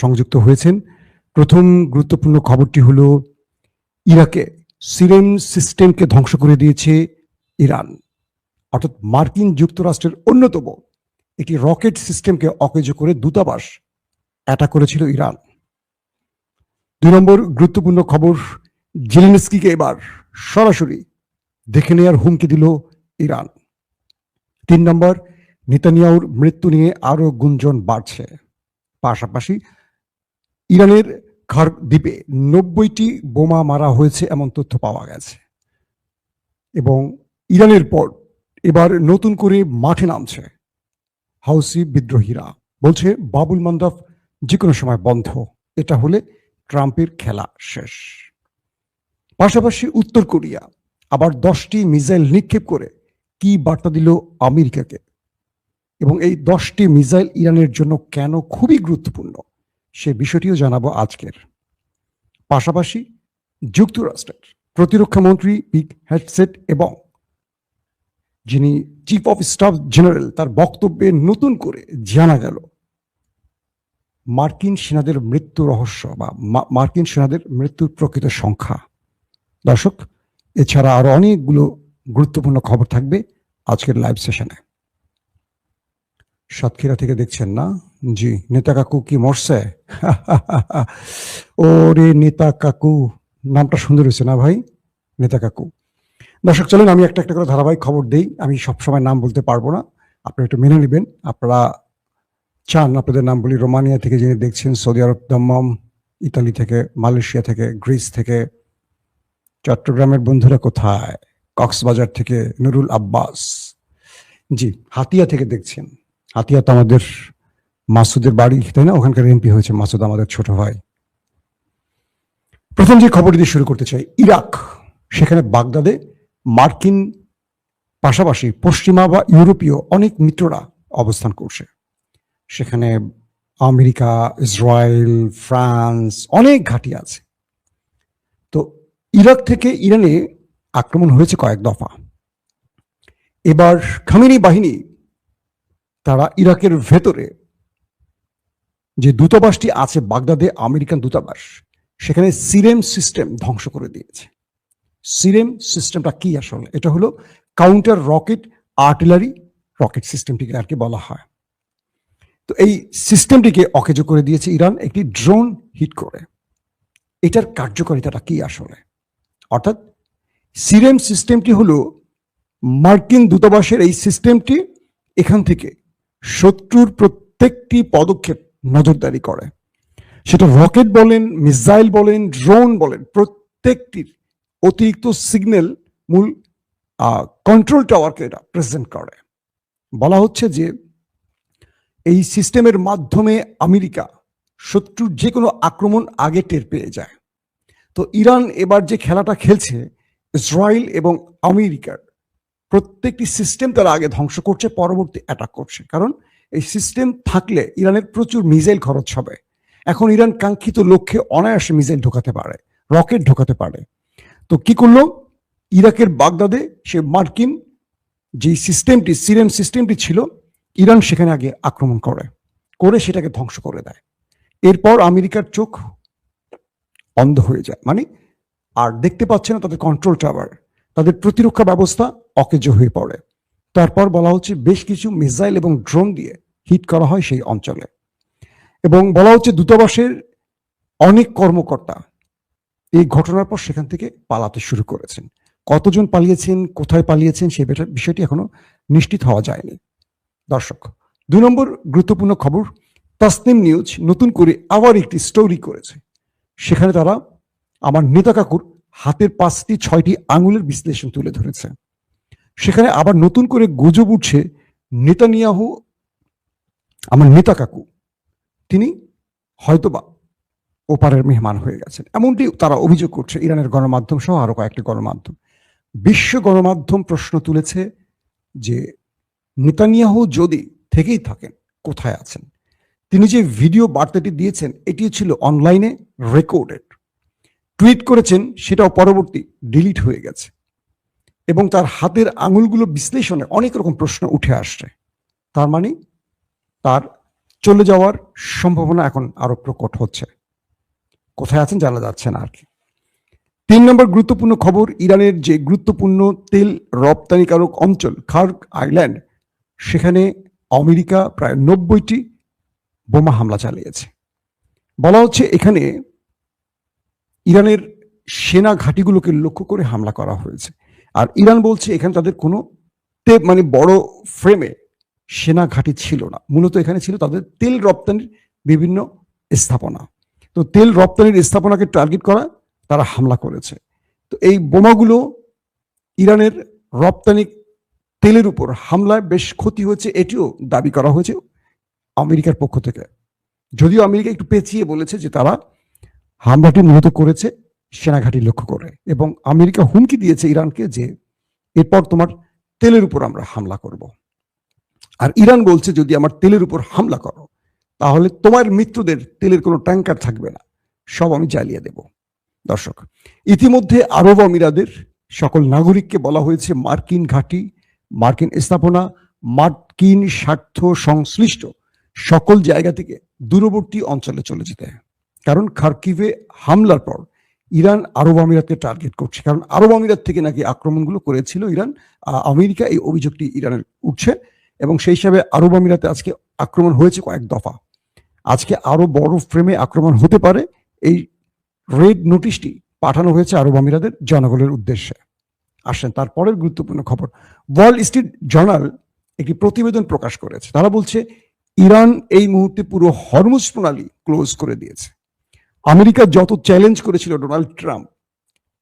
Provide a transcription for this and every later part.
সংযুক্ত হয়েছেন। প্রথম গুরুত্বপূর্ণ খবরটি হলো ইরাকে সিরেম সিস্টেমকে ধ্বংস করে দিয়েছে ইরান, অর্থাৎ মার্কিন যুক্তরাষ্ট্রের অন্যতম একটি রকেট সিস্টেমকে অকেজো করে দূতাবাস অ্যাটাক করেছিল ইরান। 2 নম্বর গুরুত্বপূর্ণ খবর, জেলেনস্কিকে এবার সরাসরি দেখে নেওয়ার হুমকি দিল ইরান। 3 নম্বর, নেতানিয়াহুর মৃত্যু নিয়ে আরো গুঞ্জন বাড়ছে। পাশাপাশি ইরানের খার দ্বীপে 90টি বোমা মারা হয়েছে এমন তথ্য পাওয়া গেছে। এবং ইরানের পর এবার নতুন করে মাঠে নামছে হাউসি বিদ্রোহীরা, বলছে বাবুল মান্দাব যে কোনো সময় বন্ধ, এটা হলে ট্রাম্পের খেলা শেষ। পাশাপাশি উত্তর কোরিয়া আবার 10টি মিসাইল নিক্ষেপ করে কি বার্তা দিল আমেরিকাকে, এবং এই 10টি মিসাইল ইরানের জন্য কেন খুবই গুরুত্বপূর্ণ সে বিষয়টিও জানাবো আজকের। পাশাপাশি যুক্তরাষ্ট্রের প্রতিরক্ষা মন্ত্রী পিট হেগসেট এবং যিনি চিফ অফ স্টাফ জেনারেল তার বক্তব্যে নতুন করে জানা গেল মার্কিন সেনাদের মৃত্যু রহস্য বা মার্কিন সেনাদের মৃত্যুর প্রকৃত সংখ্যা। দর্শক, এছাড়া আরো অনেকগুলো গুরুত্বপূর্ণ খবর থাকবে আজকের লাইভ সেশনে। সাতক্ষীরা থেকে দেখছেন না? জি, নেতা কাকু কি মরছে? ওরে নেতা কাকু, নামটা সুন্দর হয়েছে না ভাই, নেতা কাকু। দর্শক চলেন আমি একটা একটা করে ধারাবাহিক খবর দেই। আমি সবসময় নাম বলতে পারবো না, আপনারা একটু মেনে নেবেন। আপনারা চান আপনাদের নাম বলি। রোমানিয়া থেকে যিনি দেখছেন, সৌদি আরব দাম্মাম, ইতালি থেকে, মালয়েশিয়া থেকে, গ্রিস থেকে, চট্টগ্রামের বন্ধুরা কোথায়, কক্সবাজার থেকে নুরুল আব্বাস, জি হাতিয়া থেকে দেখছেন। হাতিয়া তো আমাদের মাসুদের বাড়ি, তাই না? ওখানকার এমপি হয়েছে মাসুদ, আমাদের ছোট ভাই। প্রথম যে খবর দিয়ে শুরু করতে চাই, ইরাক, সেখানে বাগদাদে মার্কিন পাশাপাশি পশ্চিমা বা ইউরোপীয় অনেক মিত্ররা অবস্থান করছে। সেখানে আমেরিকা, ইসরায়েল, ফ্রান্স, অনেক ঘাঁটি আছে। তো ইরাক থেকে ইরানে আক্রমণ হয়েছে কয়েক দফা। এবার খামেনি বাহিনী তারা ইরাকের ভেতরে যে দূতাবাসটি আছে বাগদাদে, আমেরিকান দূতাবাস, সেখানে সিরেম সিস্টেম ধ্বংস করে দিয়েছে। সিরেম সিস্টেমটা কি আসলে? এটা হলো কাউন্টার রকেট আর্টিলারি রকেট সিস্টেমটিকে আর কি বলা হয়। তো এই সিস্টেমটিকে অকেজো করে দিয়েছে ইরান একটি ড্রোন হিট করে। এটার কার্যকারিতাটা কি আসলে? অর্থাৎ সিরেম সিস্টেমটি হলো মার্কিন দূতাবাসের এই সিস্টেমটি এখান থেকে শত্রুর প্রত্যেকটি পদক্ষেপ নজরদারি করে। সেটা রকেট বলেন, মিসাইল বলেন, ড্রোন বলেন, প্রত্যেকটির অতিরিক্ত সিগন্যাল মূল কন্ট্রোল টাওয়ারকে এটা প্রেজেন্ট করে। বলা হচ্ছে যে এই সিস্টেমের মাধ্যমে আমেরিকা শত্রুর যে কোনো আক্রমণ আগে টের পেয়ে যায়। তো ইরান এবার যে খেলাটা খেলছে, ইসরায়েল এবং আমেরিকার প্রত্যেকটি সিস্টেম তারা আগে ধ্বংস করছে, পরবর্তী অ্যাটাক করছে। কারণ এই সিস্টেম থাকলে ইরানের প্রচুর মিসাইল খরচ হবে। এখন ইরান কাঙ্ক্ষিত লক্ষ্যে অনায়াসে মিসাইল ঢোকাতে পারে, রকেট ঢোকাতে পারে। তো কি করলো, ইরাকের বাগদাদে সে মার্কিন যে সিস্টেমটি, সিরেম সিস্টেমটি ছিল, ইরান সেখানে আগে আক্রমণ করে সেটাকে ধ্বংস করে দেয়। এরপর আমেরিকার চোখ অন্ধ হয়ে যায়, মানে আর দেখতে পাচ্ছে না তাদের কন্ট্রোল টাওয়ার, তাদের প্রতিরক্ষা ব্যবস্থা অকেজো হয়ে পড়ে। তারপর বলা হচ্ছে বেশ কিছু মিসাইল এবং ড্রোন দিয়ে হিট করা হয় সেই অঞ্চলে, এবং বলা হচ্ছে দূতাবাসের অনেক কর্মকর্তা এই ঘটনার পর সেখান থেকে পালাতে শুরু করেছেন। কতজন পালিয়েছেন, কোথায় পালিয়েছেন, সেই বিষয়টি এখনো নিশ্চিত হওয়া যায়নি। দর্শক, 2 নম্বর গুরুত্বপূর্ণ খবর, তাসনিম নিউজ নতুন করে আবার একটি স্টোরি করেছে। সেখানে তারা আমার নেতা কাকুর হাতের 5টি 6টি আঙুলের বিশ্লেষণ তুলে ধরেছে। সেখানে আবার নতুন করে গুজব উঠছে নেতানিয়াহু, আমার নেতা কাকু, তিনি হয়তোবা ওপারের মেহমান হয়ে গেছেন, এমনটি তারা অভিযোগ করছে ইরানের গণমাধ্যম সহ আরো কয়েকটি গণমাধ্যম। বিশ্ব গণমাধ্যম প্রশ্ন তুলেছে যে নেতানিয়াহু যদি থেকেই থাকেন, কোথায় আছেন? তিনি যে ভিডিও বার্তাটি দিয়েছেন এটিও ছিল অনলাইনে রেকর্ডেড, টুইট করেছেন, সেটাও পরবর্তী ডিলিট হয়ে গেছে, এবং তার হাতের আঙুলগুলো বিশ্লেষণে অনেক রকম প্রশ্ন উঠে আসছে। তার মানে তার চলে যাওয়ার সম্ভাবনা এখন আরো প্রকট হচ্ছে। কোথায় আছেন জানা যাচ্ছে না আর কি। 3 নম্বর গুরুত্বপূর্ণ খবর, ইরানের যে গুরুত্বপূর্ণ তেল রপ্তানিকারক অঞ্চল খার্ক আইল্যান্ড, সেখানে আমেরিকা প্রায় 90টি বোমা হামলা চালিয়েছে। বলা হচ্ছে এখানে ইরানের সেনা ঘাঁটিগুলোকে লক্ষ্য করে হামলা করা হয়েছে। আর ইরান বলছে এখানে তাদের কোনো মানে বড় ফ্রেমে সেনা ঘাঁটি ছিল না, মূলত এখানে ছিল তাদের তেল রপ্তানির বিভিন্ন স্থাপনা। তো তেল রপ্তানির স্থাপনাকে টার্গেট করা তারা হামলা করেছে। তো এই বোমাগুলো ইরানের রপ্তানি তেলের উপর হামলায় বেশ ক্ষতি হয়েছে, এটিও দাবি করা হয়েছে আমেরিকার পক্ষ থেকে। যদিও আমেরিকা একটু পেঁচিয়ে বলেছে যে তারা হামলাটি মূলত করেছে সেনাঘাঁটি লক্ষ্য করে, এবং আমেরিকা হুমকি দিয়েছে ইরানকে যে এরপর তোমার তেলের উপর আমরা হামলা করব। আর ইরান বলছে যদি আমার তেলের উপর হামলা করো তাহলে তোমার মিত্রদের তেলের কোনো ট্যাঙ্কার থাকবে না, সব আমি জ্বালিয়ে দেব। দর্শক, ইতিমধ্যে আরব আমিরাতের সকল নাগরিককে বলা হয়েছে মার্কিন ঘাঁটি, মার্কিন স্থাপনা, মার্কিন স্বার্থ সংশ্লিষ্ট সকল জায়গা থেকে দূরবর্তী অঞ্চলে চলে যেতে। কারণ খার্কিভে হামলার পর ইরান আরব আমিরাতকে টার্গেট করছে, কারণ আরব আমিরাত থেকে নাকি আক্রমণগুলো করেছিল ইরান। আমেরিকা এই অভিযোগটি ইরানের উঠছে, এবং সেই হিসাবে আরব আমিরাতে আজকে আক্রমণ হয়েছে কয়েক দফা। আজকে আরো বড় ফ্রেমে আক্রমণ হতে পারে, এই রেড নোটিশটি পাঠানো হয়েছে আরব আমিরাতের জনগণের উদ্দেশ্যে। আসেন তারপরের গুরুত্বপূর্ণ খবর, ওয়াল স্ট্রিট জার্নাল একটি প্রতিবেদন প্রকাশ করেছে। তারা বলছে ইরান এই মুহূর্তে পুরো হরমুজ প্রণালী ক্লোজ করে দিয়েছে। আমেরিকা যত চ্যালেঞ্জ করেছিল ডোনাল্ড ট্রাম্প,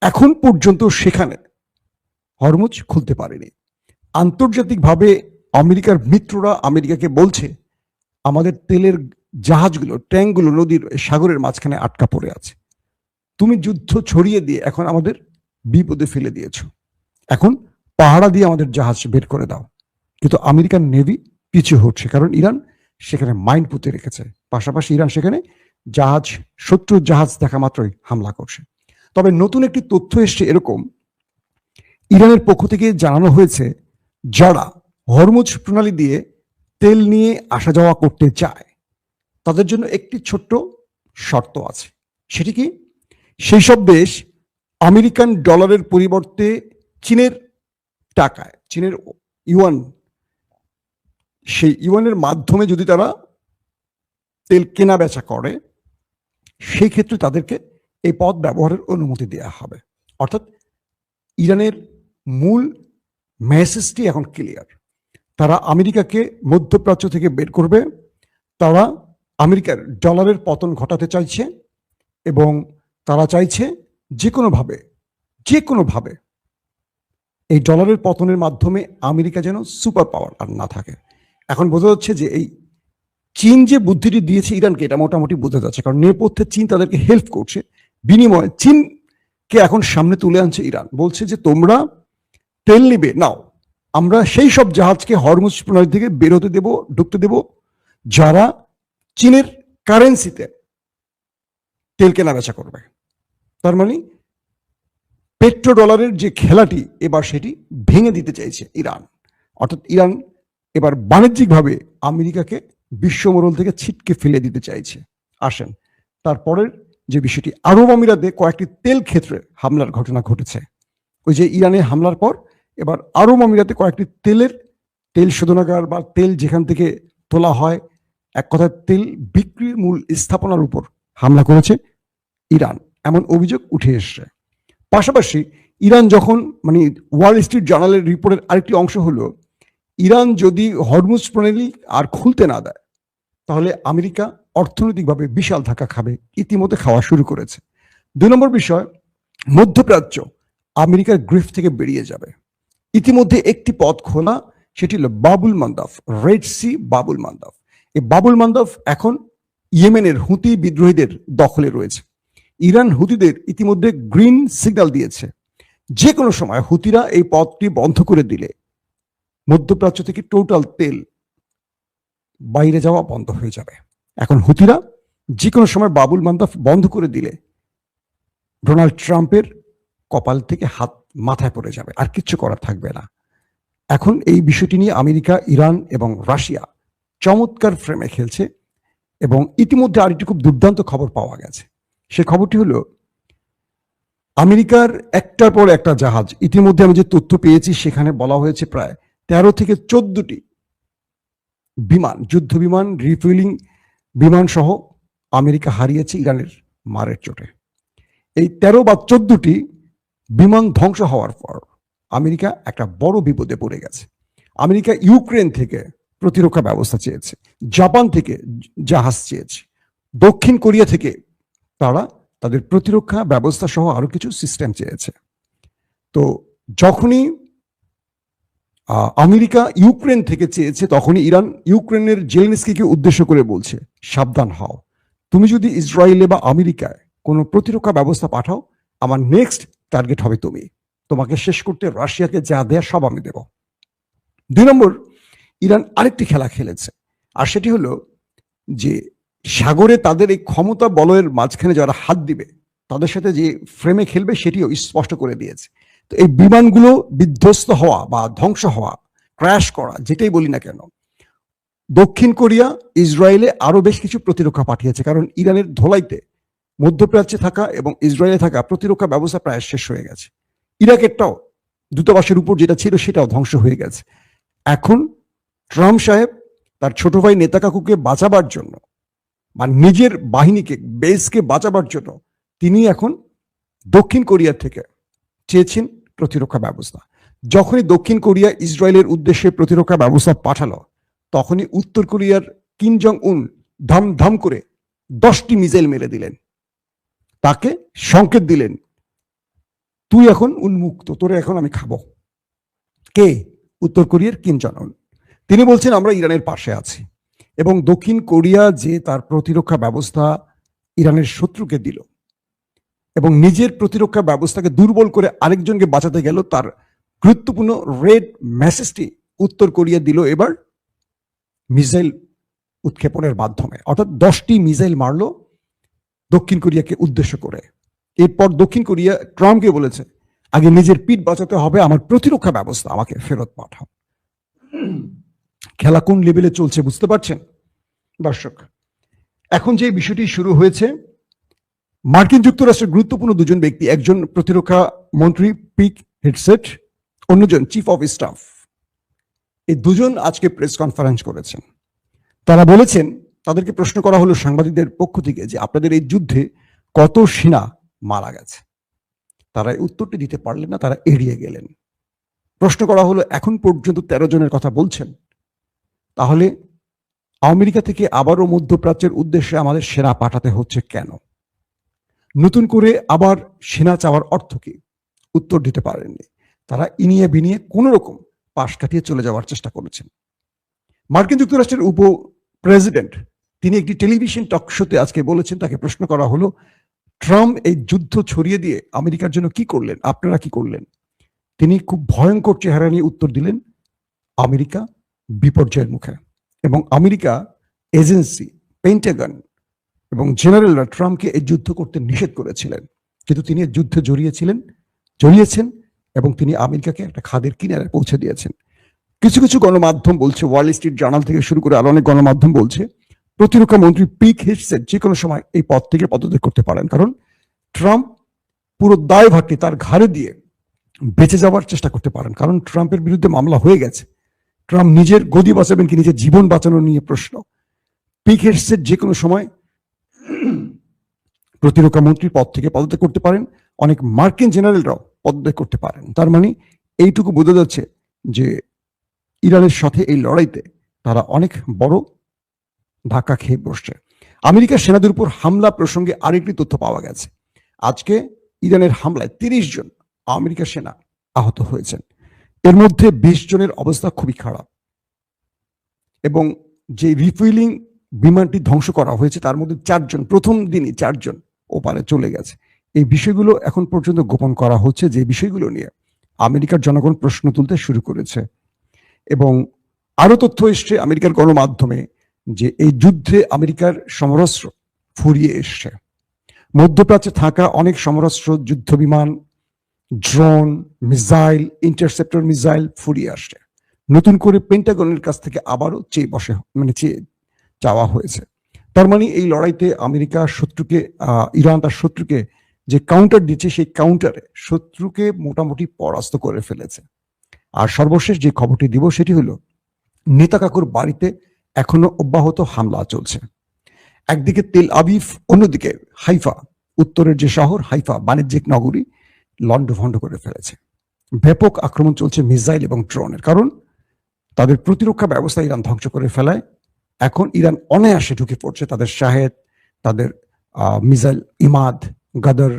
এখন পর্যন্ত সেখানে হরমুজ খুলতে পারেনি। আন্তর্জাতিকভাবে আমেরিকার মিত্ররা আমেরিকাকে বলছে আমাদের তেলের জাহাজগুলো, ট্যাঙ্কগুলো নদীর সাগরের মাঝখানে আটকা পড়ে আছে, তুমি যুদ্ধ ছড়িয়ে দিয়ে এখন আমাদের বিপদে ফেলে দিয়েছ, এখন পাহারা দিয়ে আমাদের জাহাজ বের করে দাও। কিন্তু আমেরিকান নেভি পিছু হচ্ছে, কারণ ইরান সেখানে মাইন পুঁতে রেখেছে। পাশাপাশি ইরান সেখানে জাহাজ, শত্রুর জাহাজ দেখা মাত্রই হামলা করছে। তবে নতুন একটি তথ্য এসছে এরকম, ইরানের পক্ষ থেকে জানানো হয়েছে যারা হরমুজ প্রণালী দিয়ে তেল নিয়ে আসা যাওয়া করতে চায় তাদের জন্য একটি ছোট্ট শর্ত আছে। সেটি কি? সেই সব দেশ আমেরিকান ডলারের পরিবর্তে চীনের টাকায়, চীনের ইউয়ান, সেই ইউয়ানের মাধ্যমে যদি তারা তেল কেনা বেচা করে, সেই ক্ষেত্রে তাদেরকে এই পথ ব্যবহারের অনুমতি দেওয়া হবে। অর্থাৎ ইরানের মূল মেসেজটি এখন ক্লিয়ার। তারা আমেরিকাকে মধ্যপ্রাচ্য থেকে বের করবে, তারা আমেরিকার ডলারের পতন ঘটাতে চাইছে, এবং তারা চাইছে যে কোনোভাবে এই ডলারের পতনের মাধ্যমে আমেরিকা যেন সুপার পাওয়ার আর না থাকে। এখন বোঝা যাচ্ছে যে এই চীন যে বুদ্ধিটি দিয়েছে ইরানকে, এটা মোটামুটি বোঝা যাচ্ছে, কারণ নেপথ্যে চীন তাদেরকে হেল্প করছে। বিনিময়ে চীনকে এখন সামনে তুলে আনছে ইরান, বলছে যে তোমরা তেল নিবে নাও, আমরা সেই সব জাহাজকে হরমুজ প্রণালী থেকে বেরোতে দেব, ঢুকতে দেব যারা চীনের কারেন্সিতে তেল কেনা বেচা করবে। তার মানে পেট্রো ডলারের যে খেলাটি এবার সেটি ভেঙে দিতে চাইছে ইরান। অর্থাৎ ইরান এবার বাণিজ্যিকভাবে আমেরিকাকে বিশ্বমোড়ল থেকে ছিটকে ফেলে দিতে চাইছে। আসেন তারপরের যে বিষয়টি, আরব আমিরাতে কয়েকটি তেল ক্ষেত্রে হামলার ঘটনা ঘটেছে। ওই যে ইরানে হামলার পর এবার আরব আমিরাতে কয়েকটি তেল শোধনাগার বা তেল যেখান থেকে তোলা হয়, এক কথায় তেল বিক্রির মূল স্থাপনার উপর হামলা করেছে ইরান, এমন অভিযোগ উঠে এসছে। পাশাপাশি ইরান যখন, মানে ওয়াল স্ট্রিট জার্নালের রিপোর্টের আরেকটি অংশ হলো, ইরান যদি হরমুজ প্রণালী আর খুলতে না দেয় তাহলে আমেরিকা অর্থনৈতিকভাবে বিশাল ধাক্কা খাবে, ইতিমধ্যে খাওয়া শুরু করেছে। 2 নম্বর বিষয়, মধ্যপ্রাচ্য আমেরিকার গ্রিফ থেকে বেরিয়ে যাবে। ইতিমধ্যে একটি পথ খোলা, সেটি হলো বাবুল মান্দাব, রেড সি বাবুল মান্দাব। এই বাবুল মান্দাব এখন ইয়েমেনের হুতি বিদ্রোহীদের দখলে রয়েছে। ইরান হুতিদের ইতিমধ্যে গ্রিন সিগন্যাল দিয়েছে, যে কোনো সময় হুতিরা এই পথটি বন্ধ করে দিলে মধ্যপ্রাচ্য থেকে টোটাল তেল বাইরে যাওয়া বন্ধ হয়ে যাবে। এখন হুতিরা যে কোনো সময় বাবুল মান্দাব বন্ধ করে দিলে ডোনাল্ড ট্রাম্পের কপাল থেকে হাত মাথায় পড়ে যাবে, আর কিচ্ছু করার থাকবে না। এখন এই বিষয়টি নিয়ে আমেরিকা, ইরান এবং রাশিয়া চমৎকার ফ্রেমে খেলছে। এবং ইতিমধ্যে আরেকটি খুব দুর্দান্ত খবর পাওয়া গেছে। সে খবরটি হলো আমেরিকার একটার পর একটা জাহাজ, ইতিমধ্যে আমি যে তথ্য পেয়েছি সেখানে বলা হয়েছে প্রায় 13 থেকে 14টি বিমান, যুদ্ধ বিমান, রিফুয়েলিং বিমান সহ আমেরিকা হারিয়েছে ইরানের মারের চোটে। এই 13 বা 14টি বিমান ধ্বংস হওয়ার পর আমেরিকা একটা বড় বিপদে পড়ে গেছে। আমেরিকা ইউক্রেন থেকে প্রতিরক্ষা ব্যবস্থা চেয়েছে, জাপান থেকে জাহাজ চেয়েছে, দক্ষিণ কোরিয়া থেকে তারা তাদের প্রতিরক্ষা ব্যবস্থা সহ আরো কিছু সিস্টেম চেয়েছে। তো যখনই আমেরিকা ইউক্রেন থেকে চেয়েছে, তখনই ইরান ইউক্রেনের জেলেনস্কিকে উদ্দেশ্য করে বলছে, সাবধান হও, তুমি যদি ইসরায়েলে বা আমেরিকায় কোনো প্রতিরক্ষা ব্যবস্থা পাঠাও, আমার নেক্সট টার্গেট হবে তুমি, তোমাকে শেষ করতে রাশিয়াকে যা দেয়া সব আমি দেব। 2 নম্বর, ইরান আরেকটি খেলা খেলেছে, আর সেটি হলো যে সাগরে তাদের এই ক্ষমতা বলয়ের মাঝখানে যারা হাত দিবে তাদের সাথে যে ফ্রেমে খেলবে সেটিও স্পষ্ট করে দিয়েছে। তো এই বিমানগুলো বিধ্বস্ত হওয়া বা ধ্বংস হওয়া, ক্র্যাশ করা, যেটাই বলি না কেন, দক্ষিণ কোরিয়া ইসরায়েলে আরো বেশ কিছু প্রতিরক্ষা পাঠিয়েছে, কারণ ইরানের ধোলাইতে মধ্যপ্রাচ্যে থাকা এবং ইসরায়েলে থাকা প্রতিরক্ষা ব্যবস্থা প্রায় শেষ হয়ে গেছে। ইরাকেরটাও দূতাবাসের উপর যেটা ছিল সেটাও ধ্বংস হয়ে গেছে। এখন ট্রাম্প সাহেব তার ছোট ভাই নেতাকাকুকে বাঁচাবার জন্য বা নিজের বাহিনীকে, বেসকে বাঁচাবার জন্য তিনি এখন দক্ষিণ কোরিয়া থেকে চেয়েছেন প্রতিরক্ষা ব্যবস্থা। যখনই দক্ষিণ কোরিয়া ইসরায়েলের উদ্দেশ্যে প্রতিরক্ষা ব্যবস্থা পাঠালো, তখনই উত্তর কোরিয়ার কিম জং উন ধাম ধাম করে 10টি মিসাইল মেরে দিলেন, তাকে সংকেত দিলেন, তুই এখন উন্মুক্ত, তোরে এখন আমি খাবো। কে? উত্তর কোরিয়ার কিম জং উন। তিনি বলছেন আমরা ইরানের পাশে আছি। এবং দক্ষিণ কোরিয়া যে তার প্রতিরক্ষা ব্যবস্থা ইরানের শত্রুকে দিল এবং নিজের প্রতিরক্ষা ব্যবস্থাকে দুর্বল করে আরেকজনকে বাঁচাতে গেল, তার গুরুত্বপূর্ণ রেড মেসেজটি উত্তর কোরিয়া দিল এবার মিসাইল উৎক্ষেপণের মাধ্যমে, অর্থাৎ 10টি মিসাইল মারলো দক্ষিণ কোরিয়াকে উদ্দেশ্য করে। এরপর দক্ষিণ কোরিয়া ট্রাম্পকে বলেছে, আগে নিজের পিঠ বাঁচাতে হবে, আমার প্রতিরক্ষা ব্যবস্থা আমাকে ফেরত পাঠাও। খেলা কোন লেভেলে চলছে বুঝতে পারছেন দর্শক? এখন যে বিষয়টি শুরু হয়েছে, মার্কিন যুক্তরাষ্ট্রের গুরুত্বপূর্ণ 2জন ব্যক্তি, একজন প্রতিরক্ষা মন্ত্রী পিট হেগসেট, অন্যজন চিফ অফ স্টাফ, এই 2জন আজকে প্রেস কনফারেন্স করেছেন। তারা বলেছেন, তাদেরকে প্রশ্ন করা হলো সাংবাদিকদের পক্ষ থেকে যে আপনাদের এই যুদ্ধে কত সেনা মারা গেছে। তারা এই উত্তরটি দিতে পারলেন না, তারা এড়িয়ে গেলেন। প্রশ্ন করা হলো এখন পর্যন্ত 13 জনের কথা বলছেন, তাহলে আমেরিকা থেকে আবারও মধ্যপ্রাচ্যের উদ্দেশ্যে আমাদের সেনা পাঠাতে হচ্ছে কেন? নতুন করে আবার সেনা চাওয়ার অর্থ কি? উত্তর দিতে পারেননি। তারা ইনিয়ে বিনিয়ে কোন রকম পাশ কাটিয়ে চলে যাওয়ার চেষ্টা করেছেন। মার্কিন যুক্তরাষ্ট্রের উপ প্রেসিডেন্ট তিনি একটি টেলিভিশন টক শোতে আজকে বলেছেন, তাকে প্রশ্ন করা হলো ট্রাম্প এই যুদ্ধ ছড়িয়ে দিয়ে আমেরিকার জন্য কি করলেন, আপনারা কি করলেন? তিনি খুব ভয়ঙ্কর চেহারা নিয়ে উত্তর দিলেন, আমেরিকা বিপর্যয়ের মুখে। এবং আমেরিকা এজেন্সি, পেন্টাগন এবং জেনারেলরা ট্রাম্পকে এই যুদ্ধ করতে নিষেধ করেছিলেন, কিন্তু তিনি যুদ্ধে জড়িয়েছেন এবং তিনি আমেরিকাকে একটা খাদের কিনারে পৌঁছে দিয়েছেন। কিছু কিছু গণমাধ্যম বলছে, ওয়াল স্ট্রিট জার্নাল থেকে শুরু করে আরো অনেক গণমাধ্যম বলছে, প্রতিরক্ষা মন্ত্রী পিট হেগসেট যে কোনো সময় এই পদ থেকে পদত্যাগ করতে পারেন, কারণ ট্রাম্প পুরো দায়ভারটি তার ঘাড়ে দিয়ে বেঁচে যাওয়ার চেষ্টা করতে পারেন, কারণ ট্রাম্পের বিরুদ্ধে মামলা হয়ে গেছে। ট্রাম্প নিজের গদি বাঁচাবেন কি নিজের জীবন বাঁচানো নিয়ে প্রশ্ন। পিট হেগসেট যে কোনো সময় প্রতিরক্ষা মন্ত্রীর পদ থেকে পদত্যাগ করতে পারেন, অনেক মার্কিন জেনারেলরাও পদত্যাগ করতে পারেন। তার মানে এইটুকু বোঝা যাচ্ছে যে ইরানের সাথে এই লড়াইতে তারা অনেক বড় ধাক্কা খেয়ে বসছে। আমেরিকার সেনাদের উপর হামলা প্রসঙ্গে আরেকটি তথ্য পাওয়া গেছে। আজকে ইরানের হামলায় 30 জন আমেরিকার সেনা আহত হয়েছেন, এর মধ্যে 20 জনের অবস্থা খুবই খারাপ। এবং যে রিফুয়েলিং বিমানটি ধ্বংস করা হয়েছে তার মধ্যে 4 জন, প্রথম দিনই 4 জন ওপারে চলে গেছে। এই বিষয়গুলো এখন পর্যন্ত গোপন করা হচ্ছে, যে বিষয়গুলো নিয়ে আমেরিকার জনগণ প্রশ্ন তুলতে শুরু করেছে। এবং আরো তথ্য এসছে আমেরিকার গণমাধ্যমে যে এই যুদ্ধে আমেরিকার সমরাস্ত্র ফুরিয়ে এসছে। মধ্যপ্রাচ্যে থাকা অনেক সমরাস্ত্র, যুদ্ধ বিমান, ড্রোন, মিসাইল, ইন্টারসেপ্টর মিসাইল ফুরিয়ে আসছে। নতুন করে পেন্টাগনের কাছ থেকে আবারও চেয়ে চাওয়া হয়েছে। তার মানে এই লড়াইতে আমেরিকা শত্রুকে, ইরান তার শত্রুকে যে কাউন্টার দিচ্ছে, সেই কাউন্টারে শত্রুকে মোটামুটি পরাস্ত করে ফেলেছে। আর সর্বশেষ যে খবরটি দিব সেটি হলো, নেতা কাকুর বাড়িতে এখনো অব্যাহত হামলা চলছে। একদিকে তেল আবিব, অন্যদিকে হাইফা, উত্তরের যে শহর হাইফা বাণিজ্যিক নগরী লন্ডভন্ড করে ফেলেছে। ব্যাপক আক্রমণ চলছে মিসাইল এবং ড্রোনের, কারণ তাদের প্রতিরক্ষা ব্যবস্থা ইরান ধ্বংস করে ফেলায় এখন ইরান অনায়াসে ঢুকে পড়ছে তাদের শাহেদ, তাদের মিসাইল ইমাদ, গাদর,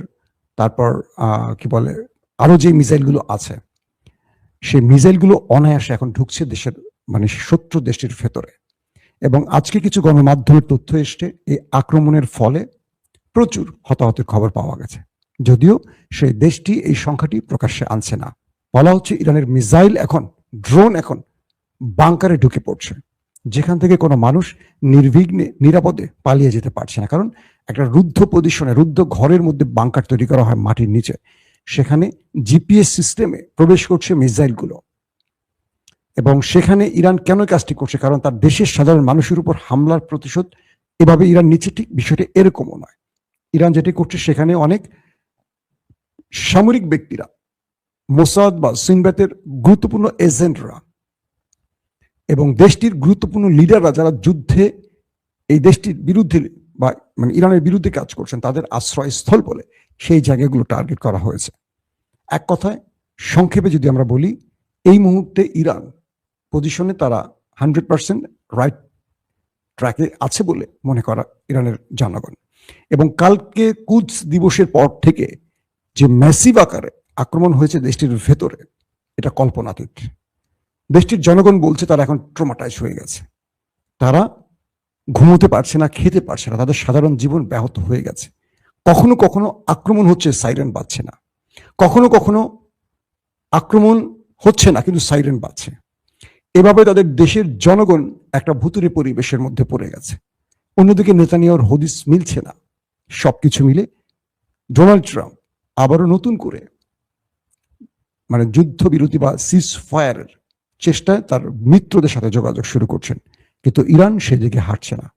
তারপর কি বলে আরো যে মিসাইলগুলো আছে, সেই মিসাইলগুলো অনায়াসে এখন ঢুকছে দেশের, মানে শত্রু দেশটির ভেতরে। এবং আজকে কিছু গণমাধ্যমের তথ্য এসছে এই আক্রমণের ফলে প্রচুর হতাহতের খবর পাওয়া গেছে, যদিও সেই দেশটি এই সংখ্যাটি প্রকাশ্যে আনছে না। বলা হচ্ছে ইরানের মিসাইল এখন, ড্রোন এখন বাংকারে ঢুকে পড়ছে, যেখান থেকে কোনো মানুষ নির্বিঘ্নে নিরাপদে পালিয়ে যেতে পারছে না। কারণ একটা রুদ্ধ পজিশনে, রুদ্ধ ঘরের মধ্যে বাংকার তৈরি করা হয় মাটির নিচে, সেখানে জিপিএস সিস্টেমে প্রবেশ করছে মিসাইলগুলো। এবং সেখানে ইরান কেন কাজটি করছে? কারণ তার দেশের সাধারণ মানুষের উপর হামলার প্রতিশোধ এভাবে ইরান নিচ্ছে, ঠিক বিষয়টি এরকমও নয়। ইরান যেটি করছে, সেখানে অনেক সামরিক ব্যক্তিরা, মোসাদ বা সিনবাতের গুরুত্বপূর্ণ এজেন্টরা এবং দেশটির গুরুত্বপূর্ণ লিডাররা যারা যুদ্ধে এই দেশটির বিরুদ্ধে বা মানে ইরানের বিরুদ্ধে কাজ করছেন, তাদের আশ্রয়স্থল বলে সেই জায়গাগুলো টার্গেট করা হয়েছে। এক কথায় সংক্ষেপে যদি আমরা বলি, এই মুহূর্তে ইরান পজিশনে তারা 100% রাইট ট্র্যাকে আছে বলে মনে করা ইরানের জনগণ। এবং কালকে কুদস দিবসের পর থেকে যে ম্যাসিভ আকারে আক্রমণ হয়েছে দেশটির ভেতরে, এটা কল্পনাতীত। দেশটির জনগণ বলছে তারা এখন ট্রমাটাইজ হয়ে গেছে, তারা ঘুমোতে পারছে না, খেতে পারছে না, তাদের সাধারণ জীবন ব্যাহত হয়ে গেছে। কখনো কখনো আক্রমণ হচ্ছে, সাইরেন বাজছে না, কখনো কখনো আক্রমণ হচ্ছে না কিন্তু সাইরেন বাজছে। এভাবে তাদের দেশের জনগণ একটা ভুতুরে পরিবেশের মধ্যে পড়ে গেছে। অন্যদিকে নেতানিয়াহুর হদিস মিলছে না। সবকিছু মিলে ডোনাল্ড ট্রাম্প আবারও নতুন করে মানে যুদ্ধবিরতি বা সিজ ফায়ারের চেষ্টায় তার মিত্রদের সাথে যোগাযোগ শুরু করছেন, কিন্তু ইরান সেদিকে হাঁটছে না।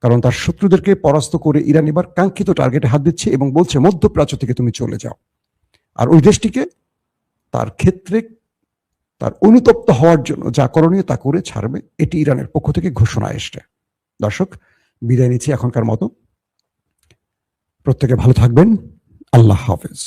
কারণ তার শত্রুদেরকে পরাস্ত করে ইরান এবার কাঙ্ক্ষিত টার্গেটে হাত দিচ্ছে এবং বলছে মধ্যপ্রাচ্য থেকে তুমি চলে যাও। আর ওই দেশটিকে তার ক্ষেত্রে তার অনুতপ্ত হওয়ার জন্য যা করণীয় তা করে ছাড়বে, এটি ইরানের পক্ষ থেকে ঘোষণা এসছে। দর্শক, বিদায় নিচ্ছি এখনকার মতো। প্রত্যেকে ভালো থাকবেন। আল্লাহ হাফেজ।